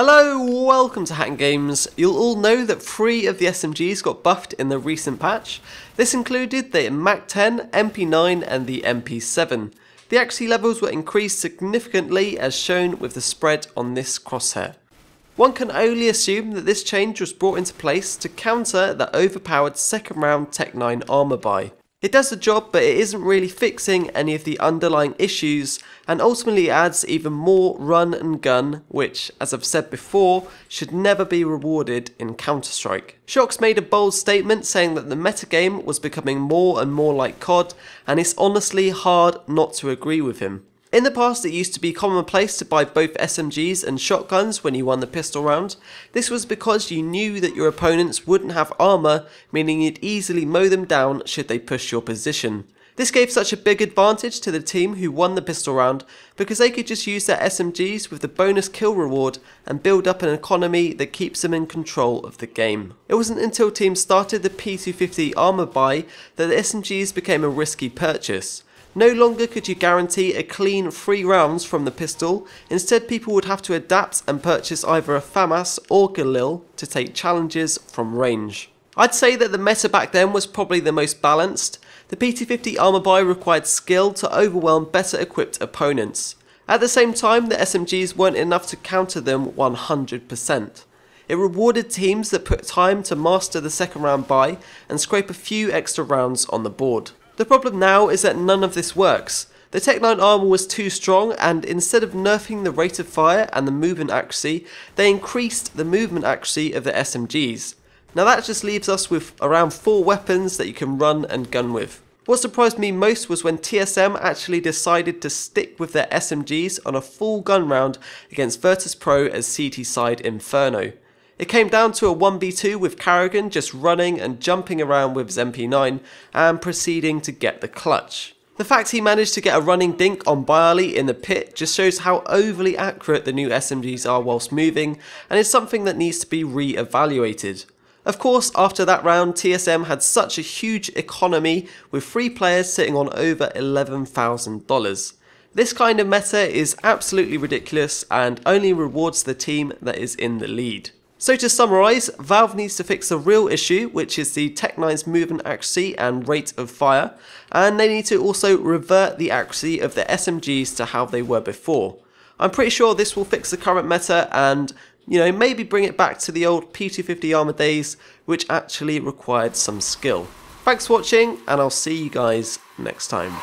Hello, welcome to Hatton Games. You'll all know that 3 of the SMGs got buffed in the recent patch. This included the MAC-10, MP9 and the MP7. The accuracy levels were increased significantly as shown with the spread on this crosshair. One can only assume that this change was brought into place to counter the overpowered second round Tech 9 armour buy. It does the job, but it isn't really fixing any of the underlying issues, and ultimately adds even more run and gun, which, as I've said before, should never be rewarded in Counter-Strike. Shox made a bold statement saying that the metagame was becoming more and more like COD, and it's honestly hard not to agree with him. In the past, it used to be commonplace to buy both SMGs and shotguns when you won the pistol round. This was because you knew that your opponents wouldn't have armour, meaning you'd easily mow them down should they push your position. This gave such a big advantage to the team who won the pistol round because they could just use their SMGs with the bonus kill reward and build up an economy that keeps them in control of the game. It wasn't until teams started the P250 armour buy that the SMGs became a risky purchase. No longer could you guarantee a clean 3 rounds from the pistol, instead people would have to adapt and purchase either a FAMAS or Galil to take challenges from range. I'd say that the meta back then was probably the most balanced. The P250 armour buy required skill to overwhelm better equipped opponents. At the same time, the SMGs weren't enough to counter them 100%. It rewarded teams that put time to master the second round buy and scrape a few extra rounds on the board. The problem now is that none of this works. The Tech 9 armour was too strong, and instead of nerfing the rate of fire and the movement accuracy, they increased the movement accuracy of the SMGs. Now that just leaves us with around 4 weapons that you can run and gun with. What surprised me most was when TSM actually decided to stick with their SMGs on a full gun round against Virtus Pro as CT side Inferno. It came down to a 1v2 with Carrigan just running and jumping around with his MP9 and proceeding to get the clutch. The fact he managed to get a running dink on Byerly in the pit just shows how overly accurate the new SMGs are whilst moving, and is something that needs to be re-evaluated. Of course, after that round, TSM had such a huge economy with 3 players sitting on over $11,000. This kind of meta is absolutely ridiculous and only rewards the team that is in the lead. So to summarise, Valve needs to fix the real issue, which is the Tech 9's movement accuracy and rate of fire, and they need to also revert the accuracy of the SMGs to how they were before. I'm pretty sure this will fix the current meta and, maybe bring it back to the old P250 armour days, which actually required some skill. Thanks for watching, and I'll see you guys next time.